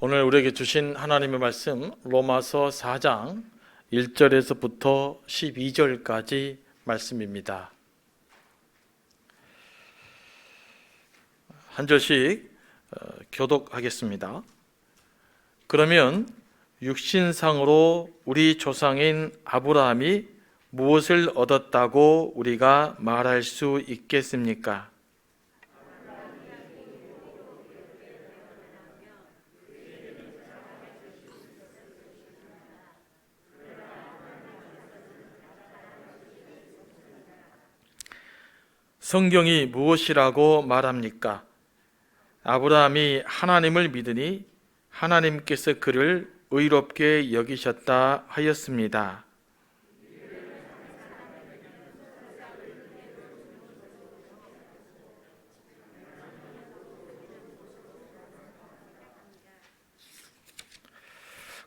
오늘 우리에게 주신 하나님의 말씀 로마서 4장 1절에서부터 12절까지 말씀입니다. 한 절씩 교독하겠습니다. 그러면 육신상으로 우리 조상인 아브라함이 무엇을 얻었다고 우리가 말할 수 있겠습니까? 성경이 무엇이라고 말합니까? 아브라함이 하나님을 믿으니 하나님께서 그를 의롭게 여기셨다 하였습니다.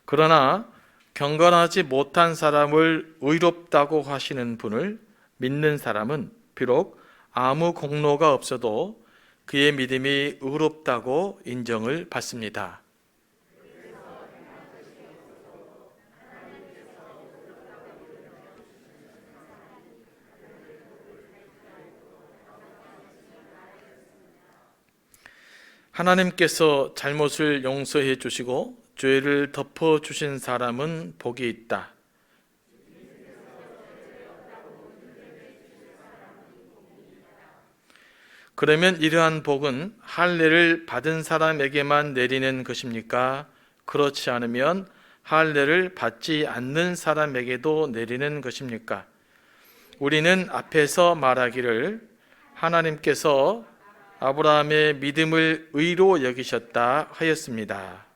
그러나 경건하지 못한 사람을 의롭다고 하시는 분을 믿는 사람은 비록 아무 공로가 없어도 그의 믿음이 의롭다고 인정을 받습니다. 하나님께서 잘못을 용서해 주시고 죄를 덮어 주신 사람은 복이 있다. 그러면 이러한 복은 할례를 받은 사람에게만 내리는 것입니까? 그렇지 않으면 할례를 받지 않는 사람에게도 내리는 것입니까? 우리는 앞에서 말하기를 하나님께서 아브라함의 믿음을 의로 여기셨다 하였습니다.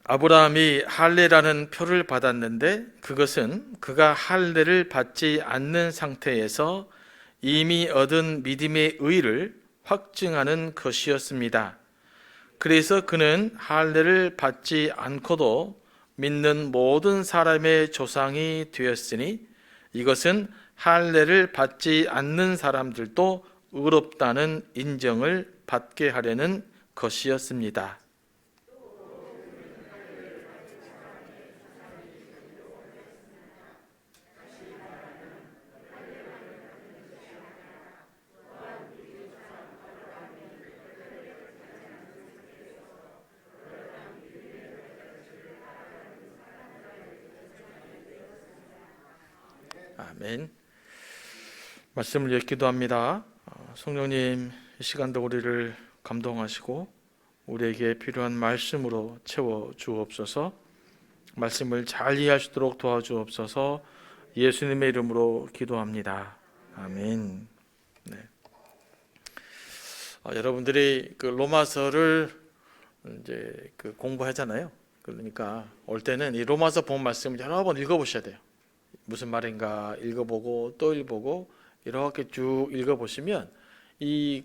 아브라함이 할례라는 표를 받았는데 그것은 그가 할례를 받지 않는 상태에서 이미 얻은 믿음의 의를 확증하는 것이었습니다. 그래서 그는 할례를 받지 않고도 믿는 모든 사람의 조상이 되었으니 이것은 할례를 받지 않는 사람들도 의롭다는 인정을 받게 하려는 것이었습니다. 아멘. 말씀을 위해 기도합니다. 성령님, 이 시간도 우리를 감동하시고 우리에게 필요한 말씀으로 채워 주옵소서. 말씀을 잘 이해할 수 있도록 도와주옵소서. 예수님의 이름으로 기도합니다. 아멘. 네. 여러분들이 그 로마서를 이제 공부하잖아요. 그러니까 올 때는 이 로마서 본 말씀을 여러 번 읽어보셔야 돼요. 무슨 말인가 읽어보고 또 읽어보고 이렇게 쭉 읽어보시면 이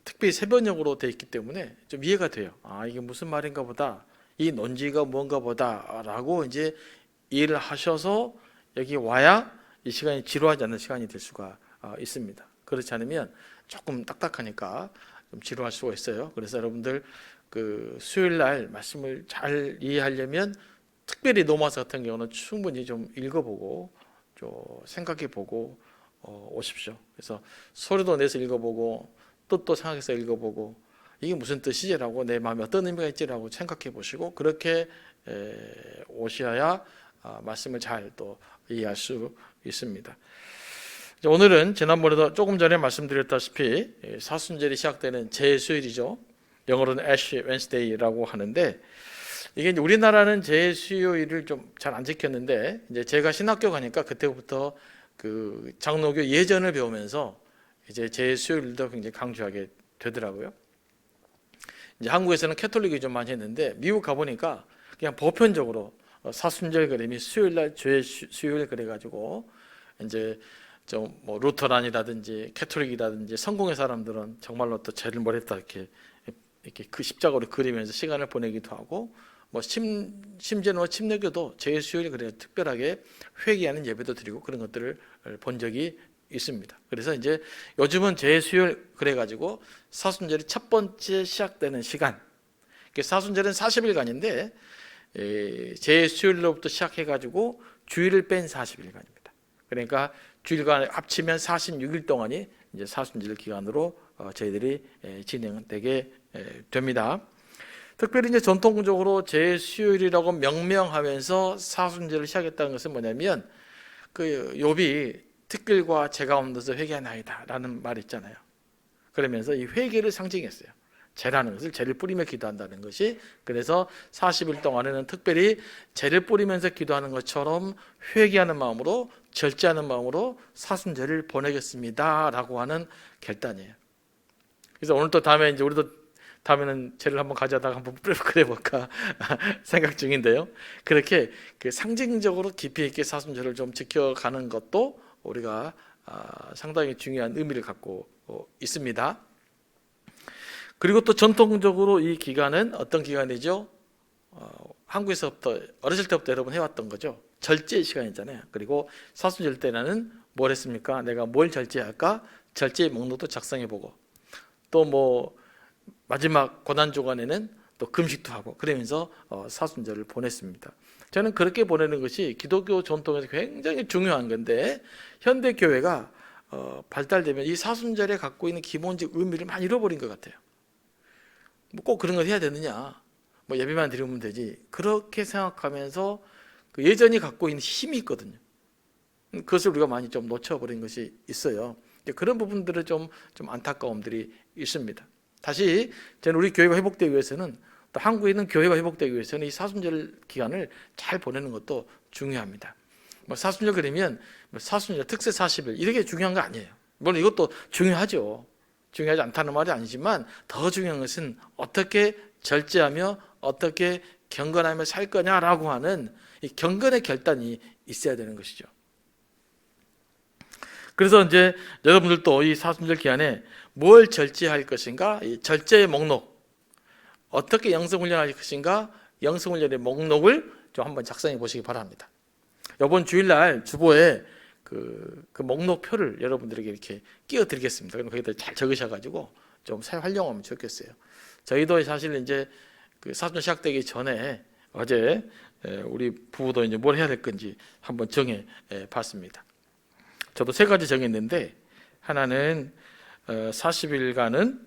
특별히 세번역으로 되어 있기 때문에 좀 이해가 돼요. 이게 무슨 말인가 보다, 이 논지가 뭔가 보다 라고 이제 이해를 하셔서 여기 와야 이 시간이 지루하지 않는 시간이 될 수가 있습니다. 그렇지 않으면 조금 딱딱하니까 좀 지루할 수가 있어요. 그래서 여러분들 그 수요일 날 말씀을 잘 이해하려면 특별히 로마서 같은 경우는 충분히 좀 읽어보고 좀 생각해보고 오십시오. 그래서 소리도 내서 읽어보고 뜻도 생각해서 읽어보고 이게 무슨 뜻이지라고, 내 마음에 어떤 의미가 있지라고 생각해 보시고 그렇게 오셔야 말씀을 잘 또 이해할 수 있습니다. 오늘은 지난번에도 조금 전에 말씀드렸다시피 사순절이 시작되는 제수요일이죠. 영어로는 애쉬 웬스데이라고 하는데, 이게 이제 우리나라는 제수요일을 좀 잘 안 지켰는데, 이제 제가 신학교 가니까 그때부터 그 장로교 예전을 배우면서 이제 제수요일도 굉장히 강조하게 되더라고요. 이제 한국에서는 캐톨릭이 좀 많이 했는데 미국 가보니까 그냥 보편적으로 사순절 그림이 수요일날 제수요일 그래가지고 이제 좀 뭐 루터란이라든지 캐톨릭이라든지 성공의 사람들은 정말로 또 죄를 머리에다 이렇게 그 십자가로 그리면서 시간을 보내기도 하고, 뭐 심지어는 뭐 침례교도 제 수요일 그래 특별하게 회개하는 예배도 드리고 그런 것들을 본 적이 있습니다. 그래서 이제 요즘은 제 수요일 그래가지고 사순절이 첫 번째 시작되는 시간, 사순절은 40일간인데 제 수요일로부터 시작해가지고 주일을 뺀 40일간입니다. 그러니까 주일간 합치면 46일 동안이 이제 사순절 기간으로 저희들이 진행되게 됩니다. 특별히 이제 전통적으로 제 수요일이라고 명명하면서 사순절을 시작했다는 것은 뭐냐면, 그 욥이 특길과 제 가운데서 회개하나이다라는 말이 있잖아요. 그러면서 이 회개를 상징했어요. 죄라는 것을 죄를 뿌리며 기도한다는 것이, 그래서 40일 동안에는 특별히 죄를 뿌리면서 기도하는 것처럼 회개하는 마음으로, 절제하는 마음으로 사순절을 보내겠습니다라고 하는 결단이에요. 그래서 오늘 또 다음에 이제 우리도 다음에는 죄를 한번 가져다가 한번 그려볼까 생각 중인데요. 그렇게 그 상징적으로 깊이 있게 사순절을 좀 지켜가는 것도 우리가 상당히 중요한 의미를 갖고 있습니다. 그리고 또 전통적으로 이 기간은 어떤 기간이죠? 한국에서부터 어렸을 때부터 여러분 해왔던 거죠. 절제 시간이잖아요. 그리고 사순절 때는 뭘 했습니까? 내가 뭘 절제할까? 절제 목록도 작성해보고, 또 뭐 마지막 고난 주간에는 또 금식도 하고 그러면서 사순절을 보냈습니다. 저는 그렇게 보내는 것이 기독교 전통에서 굉장히 중요한 건데, 현대 교회가 발달되면 이 사순절에 갖고 있는 기본적 의미를 많이 잃어버린 것 같아요. 뭐 꼭 그런 걸 해야 되느냐, 뭐 예배만 드리면 되지, 그렇게 생각하면서 그 예전이 갖고 있는 힘이 있거든요. 그것을 우리가 많이 좀 놓쳐버린 것이 있어요. 그런 부분들은 좀 안타까움들이 있습니다. 다시 저는 우리 교회가 회복되기 위해서는, 또 한국에 있는 교회가 회복되기 위해서는 이 사순절 기간을 잘 보내는 것도 중요합니다. 뭐 사순절 그러면 사순절 특세 40일 이렇게 중요한 거 아니에요. 물론 이것도 중요하죠. 중요하지 않다는 말이 아니지만, 더 중요한 것은 어떻게 절제하며 어떻게 경건하며 살 거냐라고 하는 이 경건의 결단이 있어야 되는 것이죠. 그래서 이제 여러분들도 이 사순절 기간에 뭘 절제할 것인가, 이 절제의 목록, 어떻게 영성훈련할 것인가, 영성훈련의 목록을 좀 한번 작성해 보시기 바랍니다. 이번 주일날 주보에 그 목록표를 여러분들에게 이렇게 끼워 드리겠습니다. 그럼 거기다 잘 적으셔가지고 좀 활용하면 좋겠어요. 저희도 사실 이제 그 사순절 시작되기 전에 어제 우리 부부도 이제 뭘 해야 될 건지 한번 정해 봤습니다. 저도 3가지 정했는데, 하나는 40일간은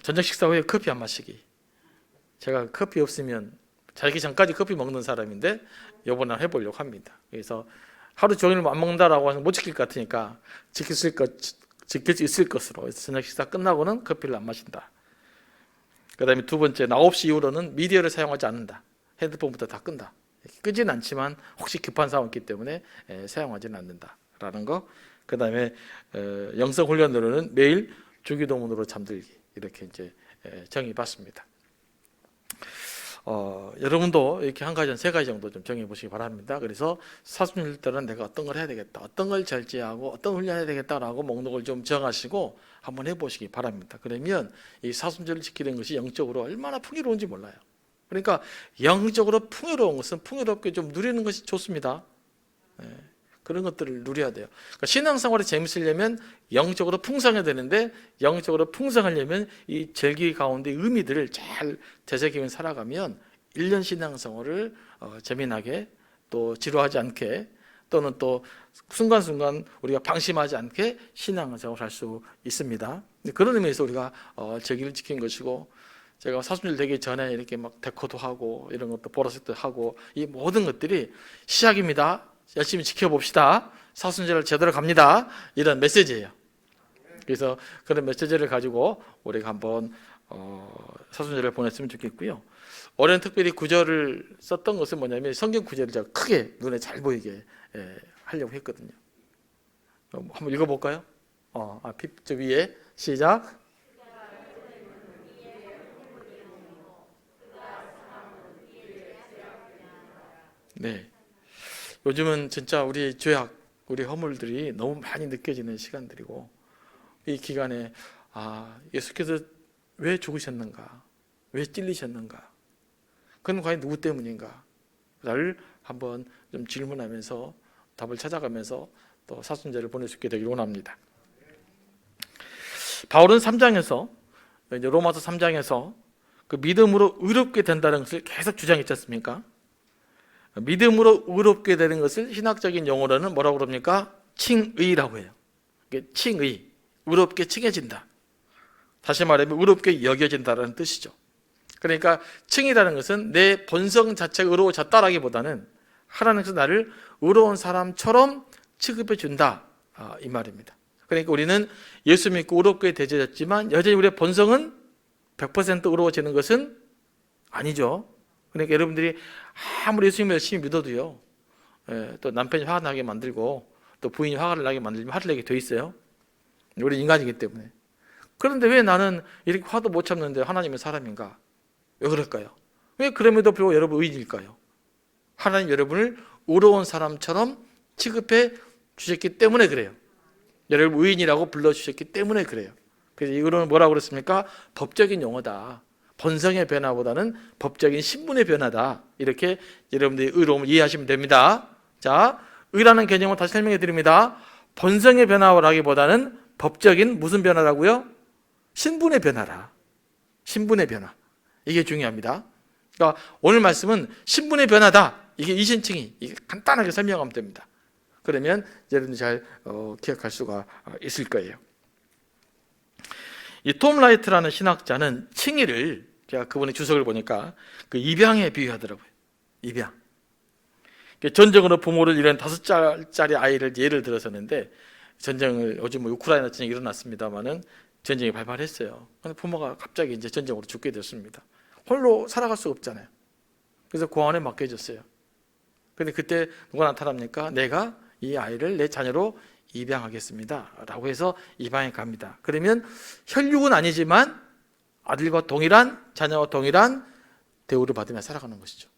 저녁 식사 후에 커피 안 마시기. 제가 커피 없으면, 자기 전까지 커피 먹는 사람인데 이번에 해보려고 합니다. 그래서 하루 종일 안 먹는다라고 해서 못 지킬 것 같으니까 지킬 수 있을 것으로, 저녁 식사 끝나고는 커피를 안 마신다. 그 다음에 2번째, 9시 이후로는 미디어를 사용하지 않는다. 핸드폰부터 다 끈다. 끄지는 않지만 혹시 급한 상황이 있기 때문에 사용하지는 않는다라는 거. 그 다음에 영성훈련으로는 매일 주기도문으로 잠들기, 이렇게 이제 정해봤습니다. 여러분도 이렇게 1가지, 3가지 정도 좀 정해 보시기 바랍니다. 그래서 사순절 때는 내가 어떤 걸 해야 되겠다, 어떤 걸 절제하고 어떤 훈련해야 되겠다라고 목록을 좀 정하시고 한번 해보시기 바랍니다. 그러면 이 사순절을 지키는 것이 영적으로 얼마나 풍요로운지 몰라요. 그러니까 영적으로 풍요로운 것은 풍요롭게 좀 누리는 것이 좋습니다. 그런 것들을 누려야 돼요. 그러니까 신앙생활이 재밌으려면 영적으로 풍성해야 되는데, 영적으로 풍성하려면 이 절기 가운데 의미들을 잘 되새기며 살아가면 1년 신앙생활을 재미나게, 또 지루하지 않게, 또는 또 순간순간 우리가 방심하지 않게 신앙생활을 할 수 있습니다. 그런 의미에서 우리가 절기를 지킨 것이고, 제가 사순절 되기 전에 이렇게 막 데코도 하고 이런 것도 보라색도 하고, 이 모든 것들이 시작입니다. 열심히 지켜봅시다. 사순절 제대로 갑니다. 이런 메시지예요. 그래서 그런 메시지를 가지고 우리가 한번 사순절을 보냈으면 좋겠고요. 올해는 특별히 구절을 썼던 것은 뭐냐면, 성경 구절을 제가 크게 눈에 잘 보이게 하려고 했거든요. 한번 읽어볼까요? 저 위에 시작. 네. 요즘은 진짜 우리 죄악 우리 허물들이 너무 많이 느껴지는 시간들이고, 이 기간에 예수께서 왜 죽으셨는가, 왜 찔리셨는가, 그건 과연 누구 때문인가 를 한번 좀 질문하면서 답을 찾아가면서 또 사순절을 보낼 수 있게 되기를 원합니다. 바울은 3장에서, 로마서 3장에서 그 믿음으로 의롭게 된다는 것을 계속 주장했지 않습니까? 믿음으로 의롭게 되는 것을 신학적인 용어로는 뭐라고 그럽니까? 칭의라고 해요. 칭의, 의롭게 칭해진다. 다시 말하면 의롭게 여겨진다는 뜻이죠. 그러니까 칭이라는 것은 내 본성 자체가 의로워졌다라기보다는 하나님께서 나를 의로운 사람처럼 취급해 준다, 이 말입니다. 그러니까 우리는 예수 믿고 의롭게 되어졌지만 여전히 우리의 본성은 100% 의로워지는 것은 아니죠. 그러니까 여러분들이 아무리 예수님을 열심히 믿어도요, 또 남편이 화가 나게 만들고 또 부인이 화가 나게 만들면 화를 내게 돼 있어요. 우리 인간이기 때문에. 그런데 왜 나는 이렇게 화도 못 참는데 하나님의 사람인가? 왜 그럴까요? 왜 그럼에도 불구하고 여러분 의인일까요? 하나님 여러분을 의로운 사람처럼 취급해 주셨기 때문에 그래요. 여러분 의인이라고 불러주셨기 때문에 그래요. 그래서 이거는 뭐라고 그랬습니까? 법적인 용어다. 본성의 변화보다는 법적인 신분의 변화다. 이렇게 여러분들이 의로움을 이해하시면 됩니다. 자, 의라는 개념을 다시 설명해 드립니다. 본성의 변화라기보다는 법적인 무슨 변화라고요? 신분의 변화라. 신분의 변화. 이게 중요합니다. 그러니까 오늘 말씀은 신분의 변화다. 이게 이신칭의. 이게 간단하게 설명하면 됩니다. 그러면 여러분들 잘 기억할 수가 있을 거예요. 이 톰 라이트라는 신학자는 칭의를, 제가 그분의 주석을 보니까 그 입양에 비유하더라고요. 입양. 전쟁으로 부모를 잃은 5살짜리 아이를 예를 들어서는데, 전쟁을 요즘 우크라이나 전쟁이 일어났습니다만은 전쟁이 발발했어요. 근데 부모가 갑자기 이제 전쟁으로 죽게 됐습니다. 홀로 살아갈 수 없잖아요. 그래서 고아원에 맡겨졌어요. 근데 그때 누가 나타납니까? 내가 이 아이를 내 자녀로 입양하겠습니다 라고 해서 입양에 갑니다. 그러면 혈육은 아니지만 아들과 동일한, 자녀와 동일한 대우를 받으며 살아가는 것이죠.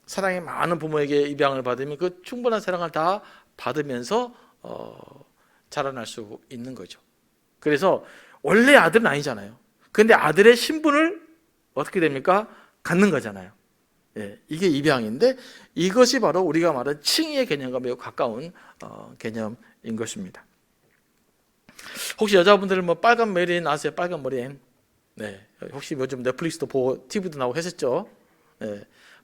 사랑이 많은 부모에게 입양을 받으면 그 충분한 사랑을 다 받으면서 자라날 수 있는 거죠. 그래서 원래 아들은 아니잖아요. 그런데 아들의 신분을 어떻게 됩니까? 갖는 거잖아요. 이게 입양인데, 이것이 바로 우리가 말하는 칭의의 개념과 매우 가까운 개념인 것입니다. 혹시 여자분들은 뭐 빨간 머리엔 아세요? 빨간 머리엔. 네. 혹시 요즘 넷플릭스도 보고 TV도 나오고 했었죠.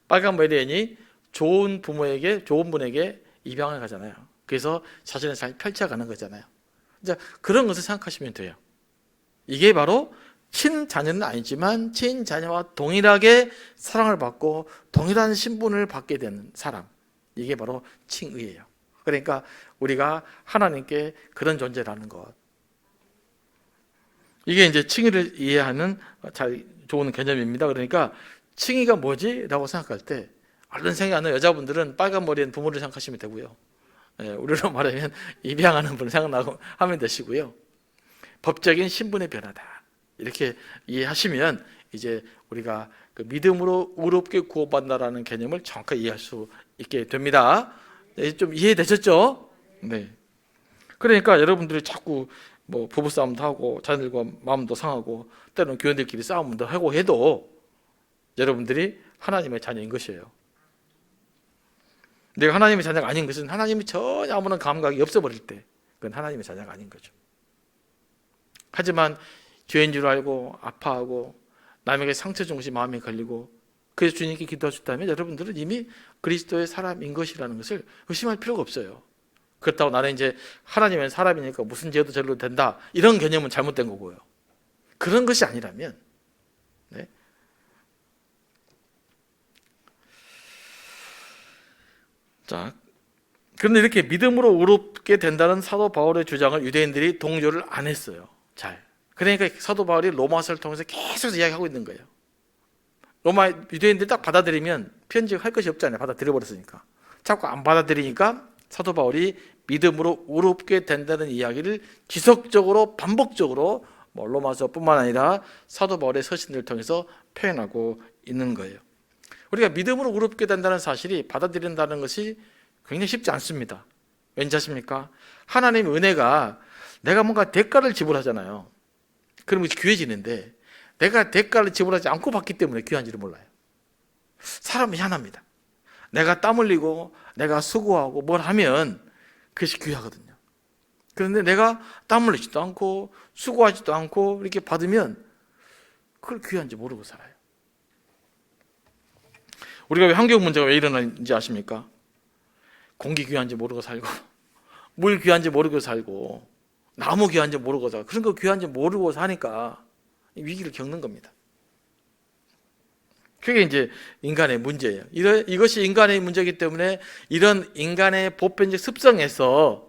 빨간 머리엔이 좋은 부모에게, 좋은 분에게 입양을 가잖아요. 그래서 자신을 잘 펼쳐가는 거잖아요. 이제 그런 것을 생각하시면 돼요. 이게 바로 친자녀는 아니지만 친자녀와 동일하게 사랑을 받고 동일한 신분을 받게 되는 사람, 이게 바로 칭의예요. 그러니까 우리가 하나님께 그런 존재라는 것, 이게 이제 칭의를 이해하는 잘 좋은 개념입니다. 그러니까 칭의가 뭐지? 라고 생각할 때 얼른 생각하는 여자분들은 빨간 머리엔 부모를 생각하시면 되고요. 우리로 말하면 입양하는 분을 생각나고 하면 되시고요. 법적인 신분의 변화다. 이렇게 이해하시면 이제 우리가 그 믿음으로 의롭게 구원받는다라는 개념을 정확하게 이해할 수 있게 됩니다. 좀 이해되셨죠? 네. 그러니까 여러분들이 자꾸 뭐 부부싸움도 하고 자녀들과 마음도 상하고 때로는 교인들끼리 싸움도 하고 해도 여러분들이 하나님의 자녀인 것이에요. 내가 하나님의 자녀가 아닌 것은 하나님이 전혀 아무런 감각이 없어버릴 때 그건 하나님의 자녀가 아닌 거죠. 하지만 죄인 줄 알고 아파하고 남에게 상처 중시 마음에 걸리고 그래서 주님께 기도하셨다면 여러분들은 이미 그리스도의 사람인 것이라는 것을 의심할 필요가 없어요. 그렇다고 나는 이제 하나님의 사람이니까 무슨 죄도 저려도 된다, 이런 개념은 잘못된 거고요. 그런 것이 아니라면, 네. 자, 그런데 이렇게 믿음으로 의롭게 된다는 사도 바울의 주장을 유대인들이 동조를 안 했어요. 잘. 그러니까 사도 바울이 로마서를 통해서 계속 이야기하고 있는 거예요. 로마 유대인들이 딱 받아들이면 편집할 것이 없잖아요. 받아들여버렸으니까. 자꾸 안 받아들이니까 사도 바울이 믿음으로 의롭게 된다는 이야기를 지속적으로 반복적으로 로마서뿐만 아니라 사도 바울의 서신들을 통해서 표현하고 있는 거예요. 우리가 믿음으로 의롭게 된다는 사실이 받아들인다는 것이 굉장히 쉽지 않습니다. 왠지 아십니까? 하나님의 은혜가 내가 뭔가 대가를 지불하잖아요. 그러면 귀해지는데 내가 대가를 지불하지 않고 받기 때문에 귀한지를 몰라요. 사람은 희한합니다. 내가 땀 흘리고 내가 수고하고 뭘 하면 그것이 귀하거든요. 그런데 내가 땀 흘리지도 않고 수고하지도 않고 이렇게 받으면 그걸 귀한지 모르고 살아요. 우리가 왜 환경 문제가 왜 일어나는지 아십니까? 공기 귀한지 모르고 살고 물 귀한지 모르고 살고 나무 귀한지 모르고 살고 그런 거 귀한지 모르고 사니까 위기를 겪는 겁니다. 그게 이제 인간의 문제예요. 이것이 인간의 문제이기 때문에 이런 인간의 보편적 습성에서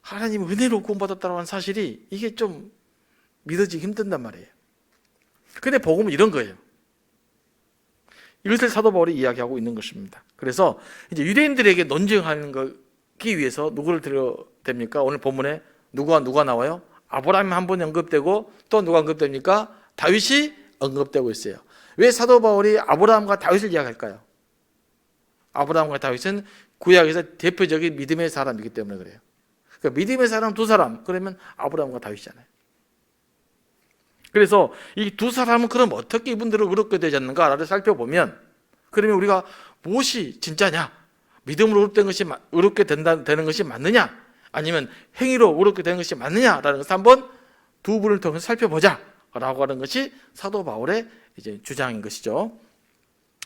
하나님의 은혜로 구원받았다는 사실이 이게 좀 믿어지기 힘든단 말이에요. 근데 복음은 이런 거예요. 이것을 사도 바울이 이야기하고 있는 것입니다. 그래서 이제 유대인들에게 논증하는 거기 위해서 누구를 들여야 됩니까? 오늘 본문에 누가 나와요? 아브라함이 한 번 언급되고 또 누가 언급됩니까? 다윗이 언급되고 있어요. 왜 사도 바울이 아브라함과 다윗을 이야기할까요? 아브라함과 다윗은 구약에서 대표적인 믿음의 사람이기 때문에 그래요. 그러니까 믿음의 사람 두 사람, 그러면 아브라함과 다윗이잖아요. 그래서 이 두 사람은 그럼 어떻게 이분들을 의롭게 되지 않는가를 살펴보면, 그러면 우리가 무엇이 진짜냐? 믿음으로 의롭게 되는 것이 맞느냐? 아니면 행위로 의롭게 되는 것이 맞느냐라는 것을 한번 두 분을 통해서 살펴보자라고 하는 것이 사도 바울의 이제 주장인 것이죠.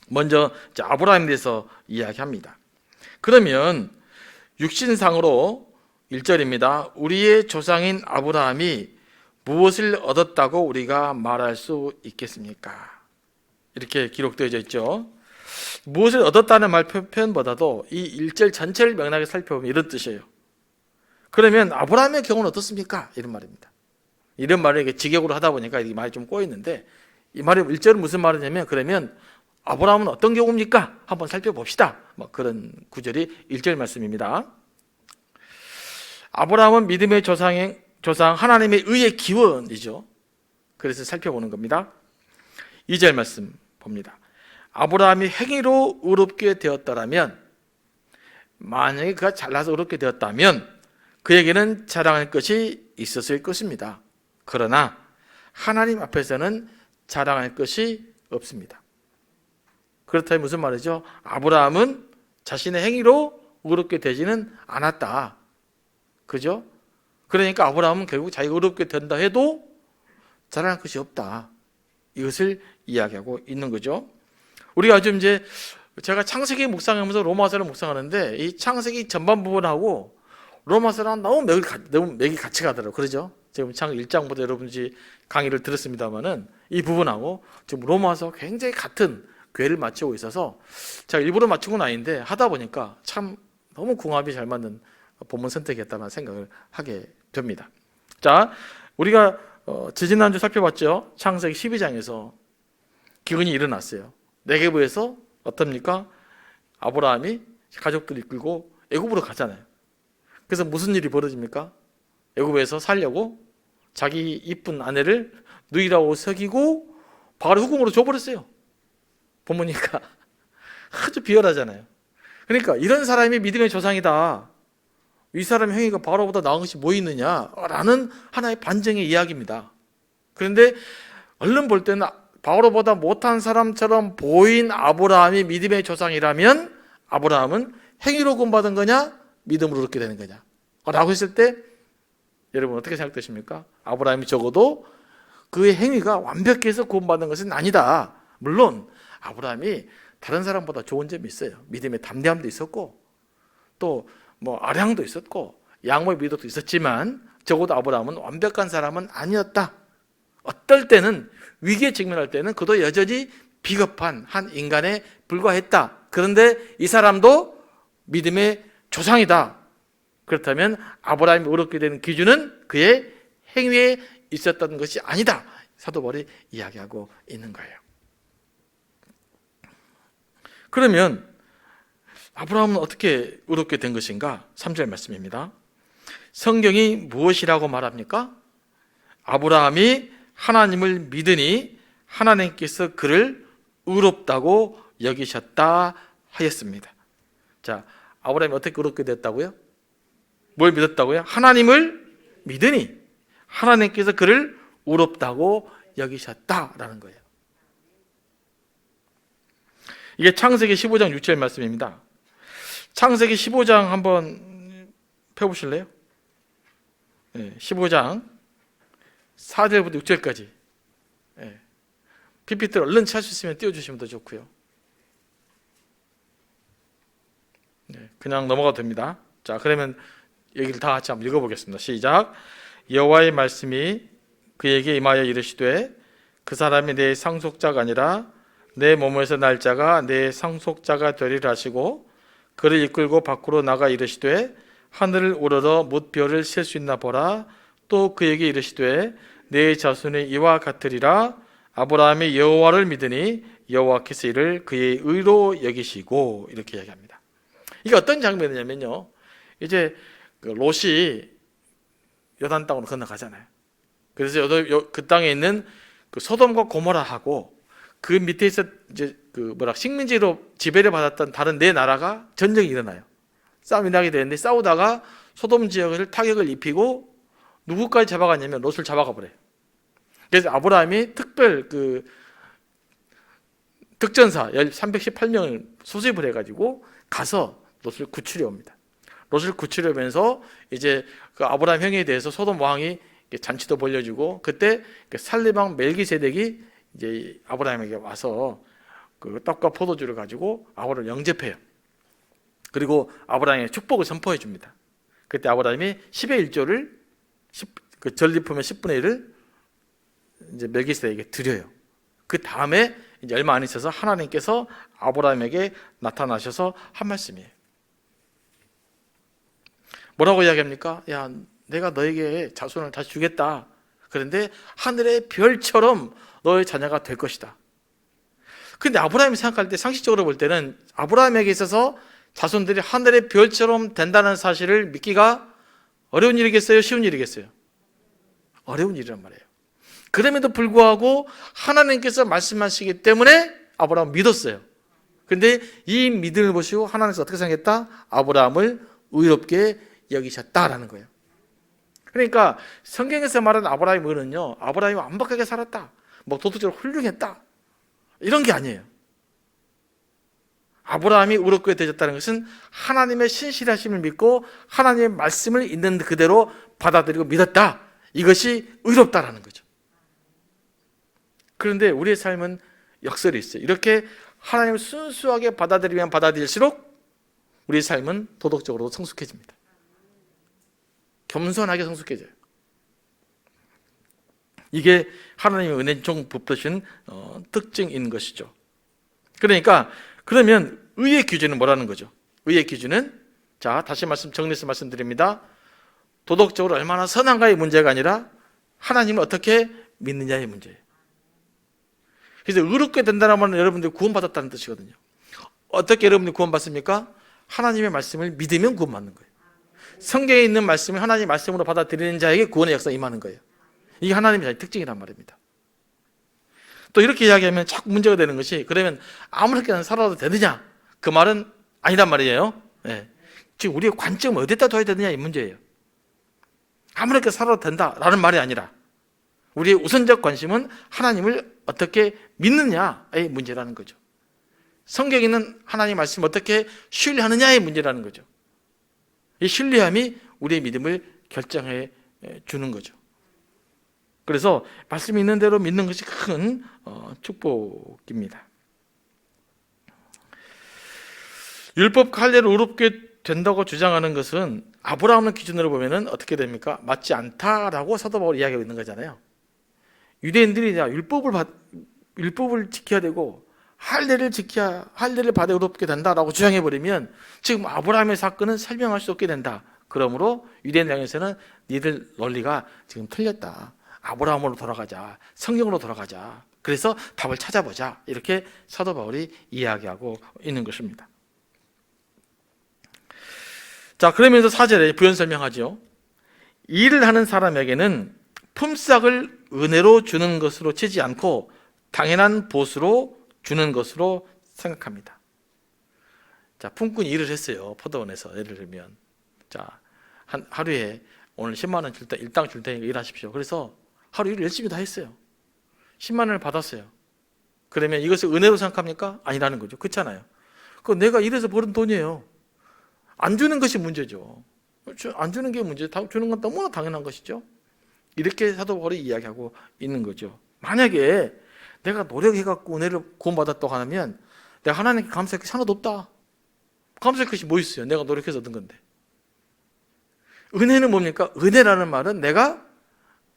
먼저 아브라함에 대해서 이야기합니다. 그러면 육신상으로 1절입니다. 우리의 조상인 아브라함이 무엇을 얻었다고 우리가 말할 수 있겠습니까? 이렇게 기록되어져 있죠. 무엇을 얻었다는 말 표현보다도 이 1절 전체를 명확하게 살펴보면 이런 뜻이에요. 그러면 아브라함의 경우는 어떻습니까? 이런 말입니다. 이런 말을 이렇게 직역으로 하다 보니까 이 말이 좀 꼬이는데, 이 말이 1절은 무슨 말이냐면, 그러면 아브라함은 어떤 경우입니까? 한번 살펴봅시다. 그런 구절이 1절 말씀입니다. 아브라함은 믿음의 조상 하나님의 의의 기원이죠. 그래서 살펴보는 겁니다. 2절 말씀 봅니다. 아브라함이 행위로 의롭게 되었다라면, 만약에 그가 잘나서 의롭게 되었다면 그에게는 자랑할 것이 있었을 것입니다. 그러나 하나님 앞에서는 자랑할 것이 없습니다. 그렇다면 무슨 말이죠? 아브라함은 자신의 행위로 의롭게 되지는 않았다. 그죠? 그러니까 아브라함은 결국 자기가 의롭게 된다 해도 자랑할 것이 없다. 이것을 이야기하고 있는 거죠. 우리가 요즘 이제 제가 창세기 묵상하면서 로마서를 묵상하는데, 이 창세기 전반 부분하고 로마서랑 너무 맥이 같이 가더라고요. 그러죠? 지금 창세기 1장부터 여러분들이 강의를 들었습니다만은 이 부분하고 지금 로마서 굉장히 같은 궤를 맞추고 있어서 제가 일부러 맞춘 건 아닌데 하다 보니까 참 너무 궁합이 잘 맞는 본문 선택이었다는 생각을 하게 됩니다. 자, 우리가 지지난주 살펴봤죠. 창세기 12장에서 기근이 일어났어요. 네게부에서 어떻습니까? 아브라함이 가족들 이끌고 애굽으로 가잖아요. 그래서 무슨 일이 벌어집니까? 애굽에서 살려고 자기 이쁜 아내를 누이라고 속이고 바로 후궁으로 줘버렸어요. 보니까 아주 비열하잖아요. 그러니까 이런 사람이 믿음의 조상이다, 이 사람의 행위가 바로보다 나은 것이 뭐 있느냐라는 하나의 반증의 이야기입니다. 그런데 얼른 볼 때는 바로보다 못한 사람처럼 보인 아브라함이 믿음의 조상이라면 아브라함은 행위로 구원받은 거냐, 믿음으로 얻게 되는 거냐 라고 했을 때 여러분 어떻게 생각되십니까? 아브라함이 적어도 그의 행위가 완벽해서 구원받은 것은 아니다. 물론 아브라함이 다른 사람보다 좋은 점이 있어요. 믿음의 담대함도 있었고 또 아량도 있었고 양모의 미덕도 있었지만 적어도 아브라함은 완벽한 사람은 아니었다. 어떨 때는 위기에 직면할 때는 그도 여전히 비겁한 한 인간에 불과했다. 그런데 이 사람도 믿음의 조상이다. 그렇다면 아브라함이 의롭게 되는 기준은 그의 행위에 있었던 것이 아니다. 사도 바울이 이야기하고 있는 거예요. 그러면 아브라함은 어떻게 의롭게 된 것인가? 3절 말씀입니다. 성경이 무엇이라고 말합니까? 아브라함이 하나님을 믿으니 하나님께서 그를 의롭다고 여기셨다 하였습니다. 자, 아브라함이 어떻게 의롭게 됐다고요? 뭘 믿었다고요? 하나님을 믿으니 하나님께서 그를 의롭다고 여기셨다라는 거예요. 이게 창세기 15장 6절 말씀입니다. 창세기 15장 한번 펴보실래요? 15장 4절부터 6절까지. PPT를 얼른 찾을 수 있으면 띄워주시면 더 좋고요. 그냥 넘어가도 됩니다. 자, 그러면 여기를 다 같이 한번 읽어보겠습니다. 시작. 여호와의 말씀이 그에게 임하여 이르시되 그 사람이 내 상속자가 아니라 내 몸에서 날 자가 내 상속자가 되리라 하시고 그를 이끌고 밖으로 나가 이르시되 하늘을 우러러 못 별을 셀 수 있나 보라. 또 그에게 이르시되 내 자손이 이와 같으리라. 아브라함이 여호와를 믿으니 여호와께서 이를 그의 의로 여기시고 이렇게 이야기합니다. 이게 어떤 장면이냐면요, 이제 그 롯이 요단 땅으로 건너가잖아요. 그래서 그 땅에 있는 그 소돔과 고모라하고 그 밑에서 이제 그 식민지로 지배를 받았던 다른 네 나라가 전쟁이 일어나요. 싸움이 나게 되는데 싸우다가 소돔 지역을 타격을 입히고 누구까지 잡아가냐면 롯을 잡아가 버려요. 그래서 아브라함이 특별 그 특전사 318명을 소집을 해가지고 가서 롯을 구출해 옵니다. 롯을 구출해 오면서 이제 그 아브라함 형에 대해서 소돔 왕이 잔치도 벌려주고 그때 살림왕 멜기세덱이 이제 아브라함에게 와서 그 떡과 포도주를 가지고 아브라함을 영접해요. 그리고 아브라함에게 축복을 선포해 줍니다. 그때 아브라함이 10의 1조를 그 전리품의 10분의 1을 이제 멜기세덱에게 드려요. 그 다음에 이제 얼마 안 있어서 하나님께서 아브라함에게 나타나셔서 한 말씀이에요. 뭐라고 이야기합니까? 야, 내가 너에게 자손을 다시 주겠다. 그런데 하늘의 별처럼 너의 자녀가 될 것이다. 그런데 아브라함이 생각할 때 상식적으로 볼 때는 아브라함에게 있어서 자손들이 하늘의 별처럼 된다는 사실을 믿기가 어려운 일이겠어요? 쉬운 일이겠어요? 어려운 일이란 말이에요. 그럼에도 불구하고 하나님께서 말씀하시기 때문에 아브라함은 믿었어요. 그런데 이 믿음을 보시고 하나님께서 어떻게 생각했다? 아브라함을 의롭게 여기셨다라는 거예요. 그러니까 성경에서 말하는 아브라함의 의는요, 아브라함이 완벽하게 살았다, 뭐 도덕적으로 훌륭했다, 이런 게 아니에요. 아브라함이 의롭게 되셨다는 것은 하나님의 신실하심을 믿고 하나님의 말씀을 있는 그대로 받아들이고 믿었다, 이것이 의롭다라는 거죠. 그런데 우리의 삶은 역설이 있어요. 이렇게 하나님을 순수하게 받아들이면 받아들일수록 우리의 삶은 도덕적으로 성숙해집니다. 겸손하게 성숙해져요. 이게 하나님의 은혜 중 부푸신 특징인 것이죠. 그러니까 그러면 의의 기준은 뭐라는 거죠? 의의 기준은, 자, 다시 정리해서 말씀드립니다. 도덕적으로 얼마나 선한가의 문제가 아니라 하나님을 어떻게 믿느냐의 문제예요. 그래서 의롭게 된다는 말은 여러분들이 구원받았다는 뜻이거든요. 어떻게 여러분들이 구원받습니까? 하나님의 말씀을 믿으면 구원받는 거예요. 성경에 있는 말씀을 하나님의 말씀으로 받아들이는 자에게 구원의 역사가 임하는 거예요. 이게 하나님의 특징이란 말입니다. 또 이렇게 이야기하면 자꾸 문제가 되는 것이, 그러면 아무렇게나 살아도 되느냐? 그 말은 아니란 말이에요. 네. 지금 우리의 관점을 어디다 둬야 되느냐, 이 문제예요. 아무렇게 살아도 된다라는 말이 아니라 우리의 우선적 관심은 하나님을 어떻게 믿느냐의 문제라는 거죠. 성경에 있는 하나님 말씀을 어떻게 신뢰하느냐의 문제라는 거죠. 이 신뢰함이 우리의 믿음을 결정해 주는 거죠. 그래서 말씀이 있는 대로 믿는 것이 큰 축복입니다. 율법 할례로 의롭게 된다고 주장하는 것은 아브라함의 기준으로 보면은 어떻게 됩니까? 맞지 않다라고 사도 바울이 이야기하고 있는 거잖아요. 유대인들이 율법을 지켜야 되고 할례를 받아 의롭게 된다라고 주장해 버리면 지금 아브라함의 사건은 설명할 수 없게 된다. 그러므로 유대인 당에서는 니들 논리가 지금 틀렸다. 아브라함으로 돌아가자. 성경으로 돌아가자. 그래서 답을 찾아보자. 이렇게 사도 바울이 이야기하고 있는 것입니다. 자, 그러면서 4절에 부연 설명하죠. 일을 하는 사람에게는 품삯을 은혜로 주는 것으로 치지 않고 당연한 보수로 주는 것으로 생각합니다. 자, 품꾼이 일을 했어요. 포도원에서 예를 들면, 자, 하루에 오늘 10만 원 줄 때 일당 줄 테니까 일하십시오. 그래서 하루 일 열심히 다 했어요. 10만 원을 받았어요. 그러면 이것을 은혜로 생각합니까? 아니라는 거죠. 그렇잖아요. 그거 내가 일해서 벌은 돈이에요. 안 주는 것이 문제죠. 안 주는 게 문제, 주는 건 너무나 당연한 것이죠. 이렇게 사도 바울이 이야기하고 있는 거죠. 만약에 내가 노력해갖고 은혜를 구원받았다고 하면 내가 하나님께 감사할 것이 하나도 없다. 감사할 것이 뭐 있어요? 내가 노력해서 얻은 건데. 은혜는 뭡니까? 은혜라는 말은 내가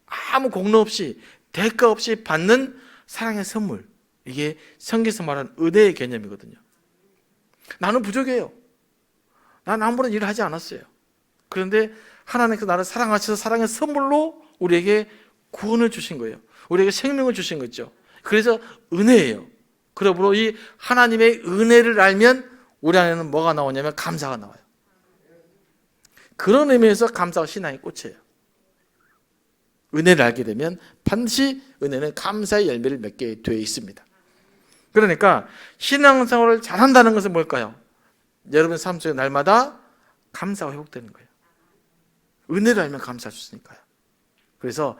아무 공로 없이 대가 없이 받는 사랑의 선물. 이게 성경에서 말하는 은혜의 개념이거든요. 나는 부족해요. 난 아무런 일을 하지 않았어요. 그런데 하나님께서 나를 사랑하셔서 사랑의 선물로 우리에게 구원을 주신 거예요. 우리에게 생명을 주신 거죠. 그래서 은혜예요. 그러므로 이 하나님의 은혜를 알면 우리 안에는 뭐가 나오냐면 감사가 나와요. 그런 의미에서 감사가 신앙의 꽃이에요. 은혜를 알게 되면 반드시 은혜는 감사의 열매를 맺게 되어 있습니다. 그러니까 신앙생활을 잘한다는 것은 뭘까요? 여러분 삶 속에 날마다 감사가 회복되는 거예요. 은혜를 알면 감사할 수 있으니까요. 그래서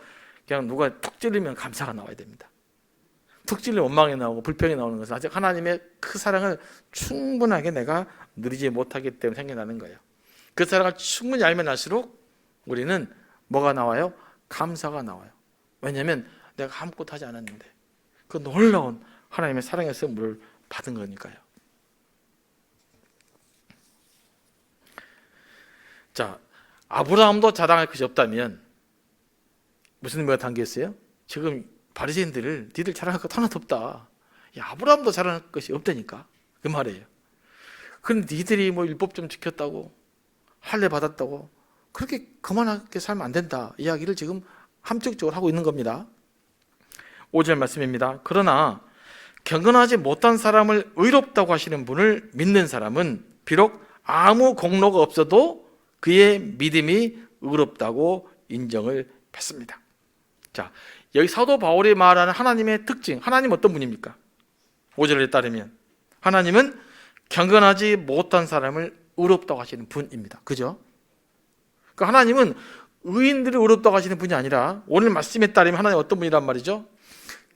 그냥 누가 툭 찔리면 감사가 나와야 됩니다. 툭 찔리면 원망이 나오고 불평이 나오는 것은 아직 하나님의 그 사랑을 충분하게 내가 누리지 못하기 때문에 생겨나는 거예요. 그 사랑을 충분히 알면 알수록 우리는 뭐가 나와요? 감사가 나와요. 왜냐하면 내가 아무것도 하지 않았는데 그 놀라운 하나님의 사랑의 선물을 받은 거니까요. 자, 아브라함도 자랑할 것이 없다면 무슨 의미가 담겨 있어요? 지금 바리새인들을 니들 자랑할 것 하나도 없다. 야, 아브라함도 자랑할 것이 없다니까 그 말이에요. 그런데 니들이 뭐 율법 좀 지켰다고 할례 받았다고 그렇게 그만하게 살면 안 된다 이야기를 지금 함축적으로 하고 있는 겁니다. 5절 말씀입니다. 그러나 경건하지 못한 사람을 의롭다고 하시는 분을 믿는 사람은 비록 아무 공로가 없어도 그의 믿음이 의롭다고 인정을 받습니다. 자, 여기 사도 바울이 말하는 하나님의 특징, 하나님 어떤 분입니까? 5절에 따르면 하나님은 경건하지 못한 사람을 의롭다고 하시는 분입니다. 그죠? 그러니까 하나님은 의인들이 의롭다고 하시는 분이 아니라 오늘 말씀에 따르면 하나님 어떤 분이란 말이죠?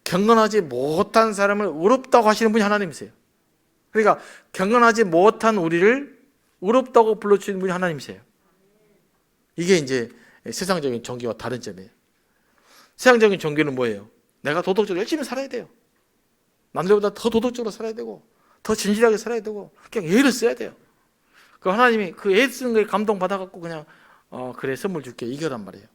경건하지 못한 사람을 의롭다고 하시는 분이 하나님이세요. 그러니까 경건하지 못한 우리를 의롭다고 불러주시는 분이 하나님이세요. 이게 이제 세상적인 종교와 다른 점이에요. 세상적인 종교는 뭐예요? 내가 도덕적으로 열심히 살아야 돼요. 남들보다 더 도덕적으로 살아야 되고 더 진실하게 살아야 되고 그냥 애를 써야 돼요. 그 하나님이 그 애 쓰는 거에 감동받아갖고 그냥 그래 선물 줄게 이거란 말이에요.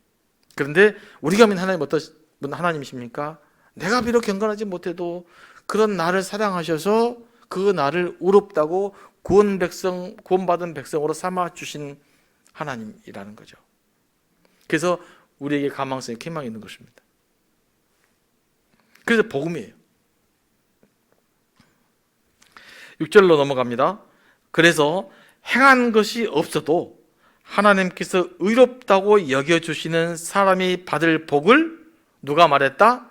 그런데 우리가 믿는 하나님 어떤 하나님이십니까? 내가 비록 경건하지 못해도 그런 나를 사랑하셔서 그 나를 의롭다고 구원받은 백성으로 삼아주신 하나님이라는 거죠. 그래서 우리에게 가망성에 희망이 있는 것입니다. 그래서 복음이에요. 6절로 넘어갑니다. 그래서 행한 것이 없어도 하나님께서 의롭다고 여겨주시는 사람이 받을 복을 누가 말했다?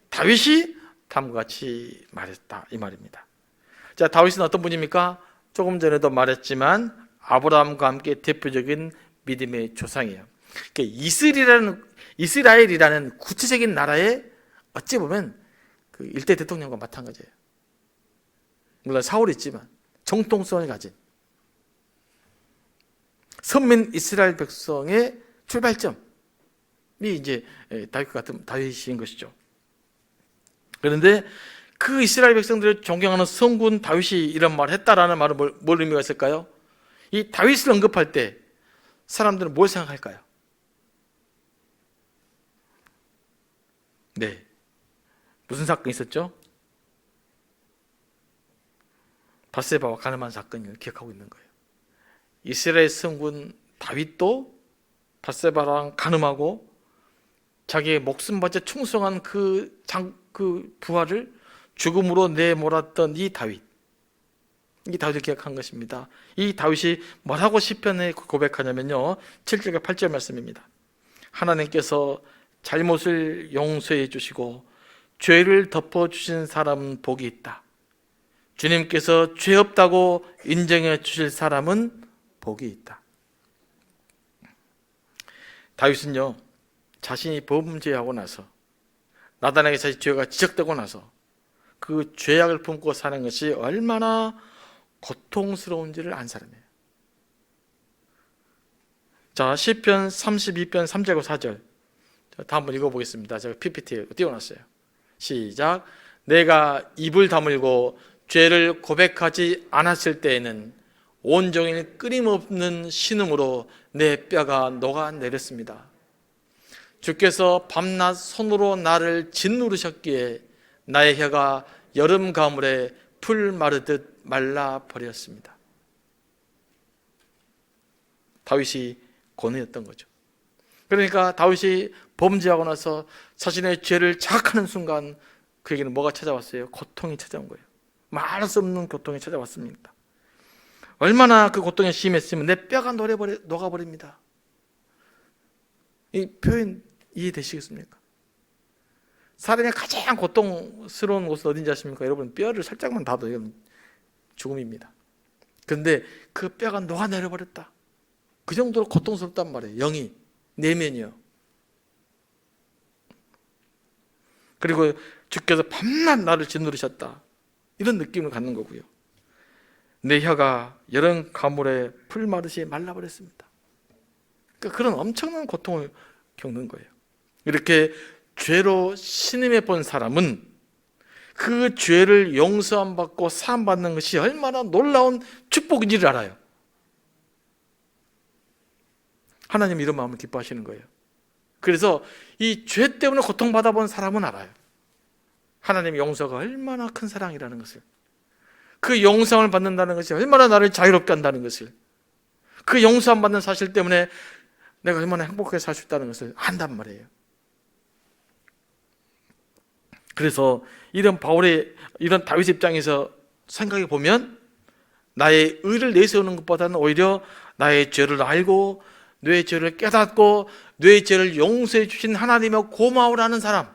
다윗이 다음과 같이 말했다 이 말입니다. 자, 다윗은 어떤 분입니까? 조금 전에도 말했지만 아브라함과 함께 대표적인 믿음의 조상이에요. 그러니까 이스라엘이라는 구체적인 나라의 어찌 보면 그 일대 대통령과 마찬가지예요. 물론 사울이 있지만 정통성을 가진 선민 이스라엘 백성의 출발점이 이제 다윗과 같은 다윗인 것이죠. 그런데 그 이스라엘 백성들을 존경하는 성군 다윗이 이런 말을 했다라는 말은 뭘 의미가 있을까요? 이 다윗을 언급할 때 사람들은 뭘 생각할까요? 네, 무슨 사건이 있었죠? 밧세바와 가늠한 사건을 기억하고 있는 거예요. 이스라엘 성군 다윗도 밧세바랑 가늠하고 자기의 목숨 바쳐 충성한 그 부하를 죽음으로 내몰았던 이 다윗을 기억한 것입니다. 이 다윗이 뭐라고 시편에 고백하냐면요, 7절과 8절 말씀입니다. 하나님께서 잘못을 용서해 주시고 죄를 덮어주신 사람은 복이 있다. 주님께서 죄 없다고 인정해 주실 사람은 복이 있다. 다윗은요, 자신이 범죄하고 나서, 나단에게 자신 죄가 지적되고 나서 그 죄악을 품고 사는 것이 얼마나 고통스러운지를 안 사람이에요. 자, 시편 32편 3절과 4절. 다 한번 읽어보겠습니다. 제가 PPT에 띄워놨어요. 시작. 내가 입을 다물고 죄를 고백하지 않았을 때에는 온종일 끊임없는 신음으로 내 뼈가 녹아내렸습니다. 주께서 밤낮 손으로 나를 짓누르셨기에 나의 혀가 여름 가물에 풀 마르듯 말라버렸습니다. 다윗이 고뇌였던 거죠. 그러니까 다윗이 범죄하고 나서 자신의 죄를 자각하는 순간 그에게는 뭐가 찾아왔어요? 고통이 찾아온 거예요. 말할 수 없는 고통이 찾아왔습니다. 얼마나 그 고통이 심했으면 내 뼈가 녹아버립니다. 이 표현 이해되시겠습니까? 사람이 가장 고통스러운 곳은 어딘지 아십니까? 여러분, 뼈를 살짝만 닿아도 이건 죽음입니다. 그런데 그 뼈가 녹아내려버렸다. 그 정도로 고통스럽단 말이에요. 영이, 내면이요. 그리고 주께서 밤낮 나를 짓누르셨다. 이런 느낌을 갖는 거고요. 내 혀가 여름 가물에 풀 마르시 말라버렸습니다. 그러니까 그런 엄청난 고통을 겪는 거예요. 이렇게 죄로 신음해 본 사람은 그 죄를 용서함 받고 사함 받는 것이 얼마나 놀라운 축복인지를 알아요. 하나님 이런 마음을 기뻐하시는 거예요. 그래서 이 죄 때문에 고통받아 본 사람은 알아요. 하나님의 용서가 얼마나 큰 사랑이라는 것을, 그 용서를 받는다는 것이 얼마나 나를 자유롭게 한다는 것을, 그 용서함 받는 사실 때문에 내가 얼마나 행복하게 살 수 있다는 것을 안단 말이에요. 그래서 이런 바울의, 이런 다윗 입장에서 생각해 보면 나의 의를 내세우는 것보다는 오히려 나의 죄를 알고 뇌의 죄를 깨닫고 뇌의 죄를 용서해 주신 하나님의 고마워라는 사람,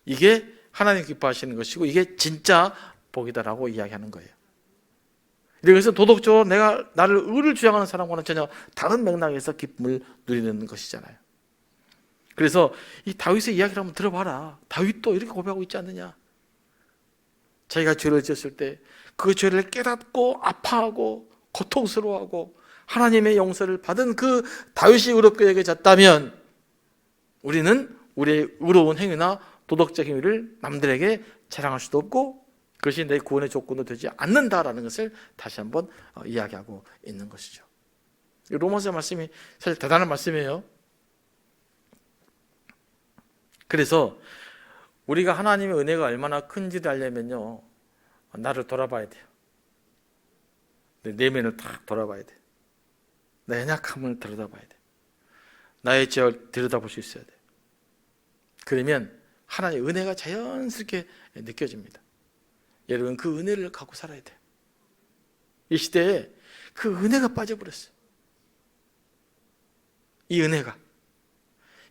이게 하나님 기뻐하시는 것이고 이게 진짜 복이다라고 이야기하는 거예요. 그래서 도덕적으로 내가 나를 의를 주장하는 사람과는 전혀 다른 맥락에서 기쁨을 누리는 것이잖아요. 그래서 이 다윗의 이야기를 한번 들어봐라. 다윗도 이렇게 고백하고 있지 않느냐. 자기가 죄를 지었을 때 그 죄를 깨닫고 아파하고 고통스러워하고 하나님의 용서를 받은 그 다윗이 의롭게 여겨졌다면 우리는 우리의 의로운 행위나 도덕적 행위를 남들에게 자랑할 수도 없고 그것이 내 구원의 조건도 되지 않는다라는 것을 다시 한번 이야기하고 있는 것이죠. 로마서 말씀이 사실 대단한 말씀이에요. 그래서 우리가 하나님의 은혜가 얼마나 큰지를 알려면요, 나를 돌아봐야 돼요. 내 내면을 딱 돌아봐야 돼요. 내 연약함을 들여다봐야 돼요. 나의 죄를 들여다볼 수 있어야 돼요. 그러면 하나님의 은혜가 자연스럽게 느껴집니다. 여러분, 그 은혜를 갖고 살아야 돼요. 이 시대에 그 은혜가 빠져버렸어요. 이 은혜를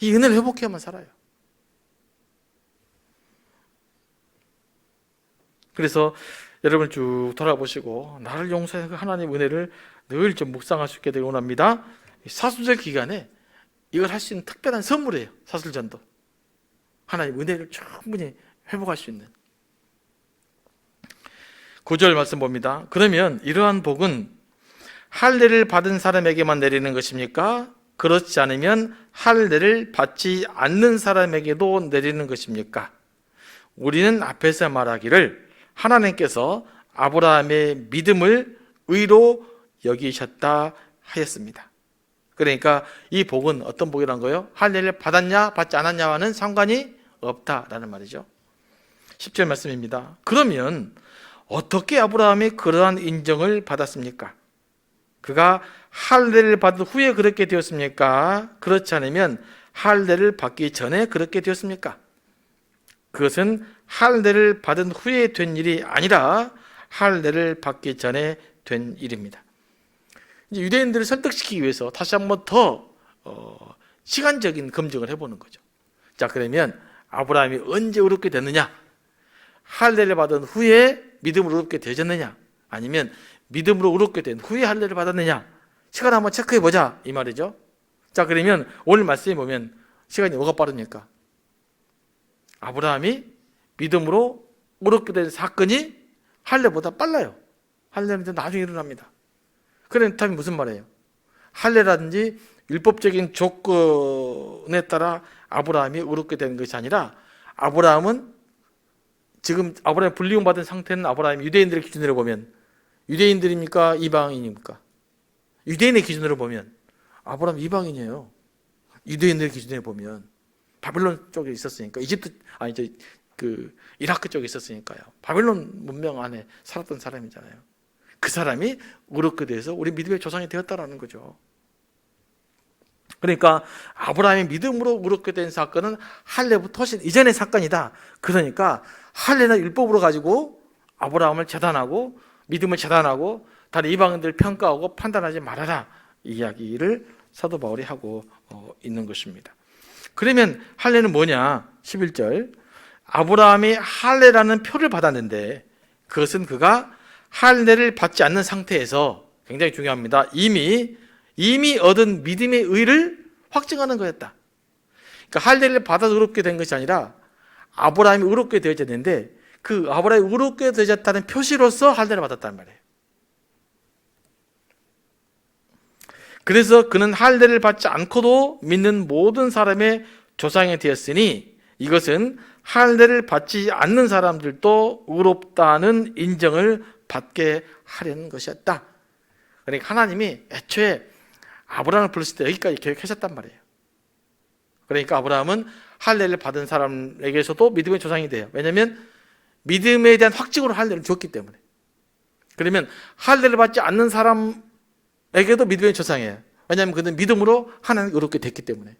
회복해야만 살아요. 그래서 여러분 쭉 돌아보시고 나를 용서해 하나님의 은혜를 늘 좀 묵상할 수 있게 되길 원합니다. 사순절 기간에 이걸 할 수 있는 특별한 선물이에요. 사순전도 하나님의 은혜를 충분히 회복할 수 있는. 9절 말씀 봅니다. 그러면 이러한 복은 할례를 받은 사람에게만 내리는 것입니까? 그렇지 않으면 할례를 받지 않는 사람에게도 내리는 것입니까? 우리는 앞에서 말하기를 하나님께서 아브라함의 믿음을 의로 여기셨다 하였습니다. 그러니까 이 복은 어떤 복이란 거예요? 할례를 받았냐 받지 않았냐와는 상관이 없다라는 말이죠. 10절 말씀입니다. 그러면 어떻게 아브라함이 그러한 인정을 받았습니까? 그가 할례를 받은 후에 그렇게 되었습니까? 그렇지 않으면 할례를 받기 전에 그렇게 되었습니까? 그것은 할례를 받은 후에 된 일이 아니라 할례를 받기 전에 된 일입니다. 이제 유대인들을 설득시키기 위해서 다시 한번 더 시간적인 검증을 해보는 거죠. 자, 그러면 아브라함이 언제 의롭게 됐느냐? 할례를 받은 후에 믿음으로 의롭게 되졌느냐? 아니면 믿음으로 의롭게 된 후에 할례를 받았느냐? 시간 한번 체크해 보자 이 말이죠. 자, 그러면 오늘 말씀에 보면 시간이 뭐가 빠릅니까? 아브라함이 믿음으로 의롭게 된 사건이 할례보다 빨라요. 할례는 이제 나중에 일어납니다. 그렇다면 무슨 말이에요? 할례라든지 율법적인 조건에 따라 아브라함이 의롭게 된 것이 아니라, 아브라함은 지금 아브라함이 불리움받은 상태는 아브라함이 유대인들의 기준으로 보면 유대인들입니까? 이방인입니까? 유대인의 기준으로 보면 아브라함 이방인이에요. 유대인들의 기준으로 보면 바벨론 쪽에 있었으니까, 이라크 쪽에 있었으니까요. 바벨론 문명 안에 살았던 사람이잖아요. 그 사람이 의롭게 돼서 우리 믿음의 조상이 되었다라는 거죠. 그러니까 아브라함이 믿음으로 의롭게 된 사건은 할례부터 훨씬 이전의 사건이다. 그러니까 할례나 율법으로 가지고 아브라함을 재단하고 믿음을 재단하고 다른 이방인들 평가하고 판단하지 말아라, 이 이야기를 사도 바울이 하고 있는 것입니다. 그러면 할례는 뭐냐? 11절, 아브라함이 할례라는 표를 받았는데 그것은 그가 할례를 받지 않는 상태에서, 굉장히 중요합니다, 이미 얻은 믿음의 의를 확증하는 거였다. 그러니까 할례를 받아서 의롭게 된 것이 아니라 아브라함이 의롭게 되어졌는데 그 아브라함이 의롭게 되어졌다는 표시로서 할례를 받았단 말이에요. 그래서 그는 할례를 받지 않고도 믿는 모든 사람의 조상이 되었으니 이것은 할례를 받지 않는 사람들도 의롭다는 인정을 받게 하려는 것이었다. 그러니까 하나님이 애초에 아브라함을 불렀을 때 여기까지 계획하셨단 말이에요. 그러니까 아브라함은 할례를 받은 사람에게서도 믿음의 조상이 돼요. 왜냐하면 믿음에 대한 확증으로 할례를 줬기 때문에. 그러면 할례를 받지 않는 사람에게도 믿음의 조상이에요. 왜냐하면 그는 믿음으로 하나님 의롭게 됐기 때문에.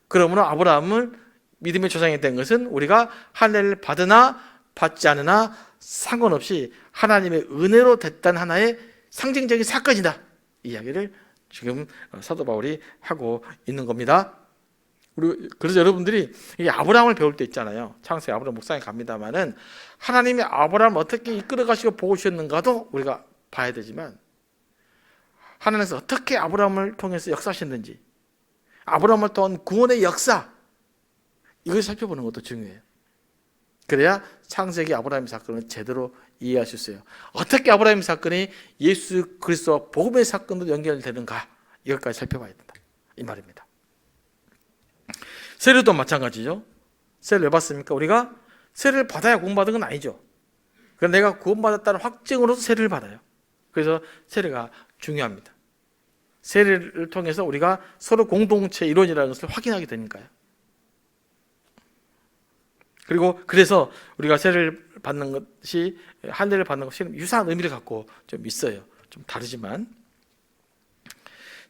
그러므로 아브라함은 믿음의 조상이 된 것은 우리가 할례를 받으나 받지 않으나 상관없이 하나님의 은혜로 됐다는 하나의 상징적인 사건이다, 이 이야기를 지금 사도 바울이 하고 있는 겁니다. 그래서 여러분들이 이 아브라함을 배울 때 있잖아요. 창세기 아브라함 묵상에 갑니다만은 하나님이 아브라함을 어떻게 이끌어 가시고 보고 주셨는가도 우리가 봐야 되지만, 하나님께서 어떻게 아브라함을 통해서 역사하셨는지, 아브라함을 통한 구원의 역사, 이걸 살펴보는 것도 중요해요. 그래야 창세기 아브라함 사건을 제대로 이해할 수 있어요. 어떻게 아브라함 사건이 예수 그리스도와 복음의 사건으로 연결되는가, 이것까지 살펴봐야 된다, 이 말입니다. 세례도 마찬가지죠. 세례를 왜 받습니까? 우리가 세례를 받아야 구원받은 건 아니죠. 그래서 내가 구원받았다는 확증으로서 세례를 받아요. 그래서 세례가 중요합니다. 세례를 통해서 우리가 서로 공동체 일원이라는 것을 확인하게 되니까요. 그리고 그래서 우리가 세례를 받는 것이, 할례를 받는 것이 유사한 의미를 갖고 좀 있어요. 좀 다르지만.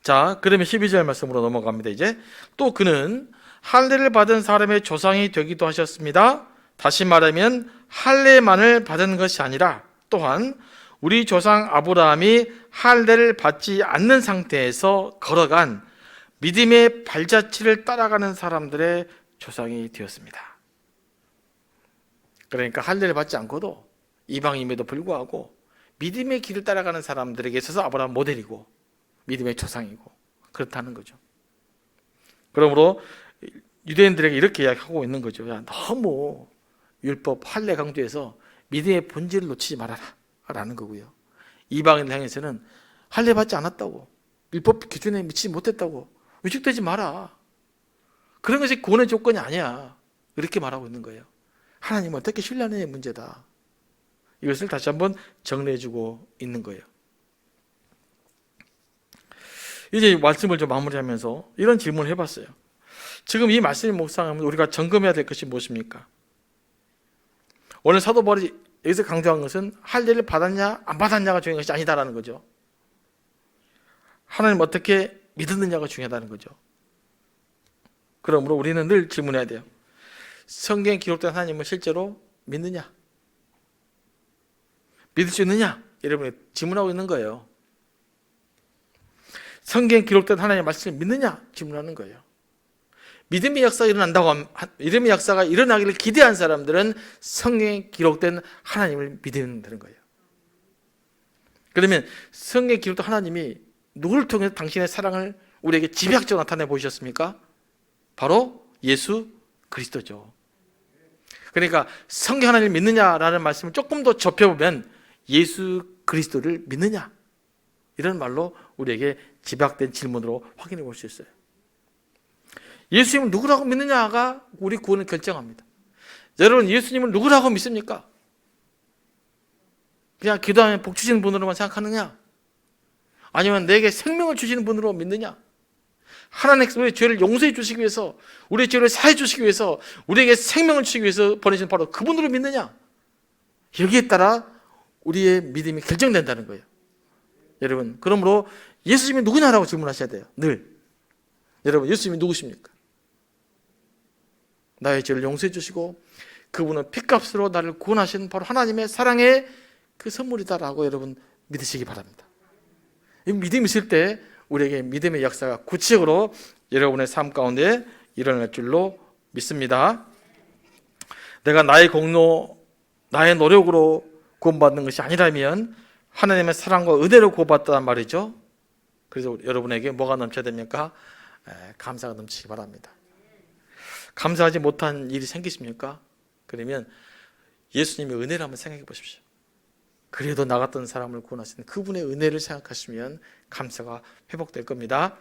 자, 그러면 12절 말씀으로 넘어갑니다. 이제 또 그는 할례를 받은 사람의 조상이 되기도 하셨습니다. 다시 말하면 할례만을 받은 것이 아니라 또한 우리 조상 아브라함이 할례를 받지 않는 상태에서 걸어간 믿음의 발자취를 따라가는 사람들의 조상이 되었습니다. 그러니까 할례를 받지 않고도 이방인임에도 불구하고 믿음의 길을 따라가는 사람들에게 있어서 아브라함 모델이고 믿음의 조상이고 그렇다는 거죠. 그러므로 유대인들에게 이렇게 이야기하고 있는 거죠. 야, 너무 율법 할례 강조해서 믿음의 본질을 놓치지 말아라 라는 거고요. 이방인을 향해서는 할례 받지 않았다고, 율법 기준에 미치지 못했다고 위축되지 마라, 그런 것이 구원의 조건이 아니야, 이렇게 말하고 있는 거예요. 하나님은 어떻게 신뢰하느냐의 문제다, 이것을 다시 한번 정리해주고 있는 거예요. 이제 말씀을 좀 마무리하면서 이런 질문을 해봤어요. 지금 이 말씀을 묵상하면 우리가 점검해야 될 것이 무엇입니까? 오늘 사도 바울이 여기서 강조한 것은 할례를 받았냐 안 받았냐가 중요한 것이 아니다라는 거죠. 하나님 어떻게 믿었느냐가 중요하다는 거죠. 그러므로 우리는 늘 질문해야 돼요. 성경에 기록된 하나님을 실제로 믿느냐? 믿을 수 있느냐? 여러분이 질문하고 있는 거예요. 성경에 기록된 하나님의 말씀을 믿느냐? 질문하는 거예요. 믿음의 역사가 믿음의 역사가 일어나기를 기대한 사람들은 성경에 기록된 하나님을 믿는 거예요. 그러면 성경에 기록된 하나님이 누구를 통해서 당신의 사랑을 우리에게 집약적으로 나타내 보이셨습니까? 바로 예수 그리스도죠. 그러니까 성경 하나님을 믿느냐라는 말씀을 조금 더 좁혀보면 예수 그리스도를 믿느냐, 이런 말로 우리에게 집약된 질문으로 확인해 볼 수 있어요. 예수님을 누구라고 믿느냐가 우리 구원을 결정합니다. 여러분, 예수님을 누구라고 믿습니까? 그냥 기도하면 복 주시는 분으로만 생각하느냐? 아니면 내게 생명을 주시는 분으로 믿느냐? 하나님께서 우리의 죄를 용서해 주시기 위해서, 우리의 죄를 사해 주시기 위해서, 우리에게 생명을 주시기 위해서 보내신 바로 그분으로 믿느냐? 여기에 따라 우리의 믿음이 결정된다는 거예요. 여러분, 그러므로 예수님이 누구냐라고 질문하셔야 돼요. 늘. 여러분, 예수님이 누구십니까? 나의 죄를 용서해 주시고 그분은 핏값으로 나를 구원하신 바로 하나님의 사랑의 그 선물이다라고 여러분 믿으시기 바랍니다. 이 믿음이 있을 때 우리에게 믿음의 역사가 구체적으로 여러분의 삶 가운데 일어날 줄로 믿습니다. 내가 나의 공로, 나의 노력으로 구원받는 것이 아니라면 하나님의 사랑과 은혜로 구원받았단 말이죠. 그래서 여러분에게 뭐가 넘쳐야 됩니까? 감사가 넘치기 바랍니다. 감사하지 못한 일이 생기십니까? 그러면 예수님의 은혜를 한번 생각해 보십시오. 그래도 나 같은 사람을 구원하시는 그분의 은혜를 생각하시면 감사가 회복될 겁니다.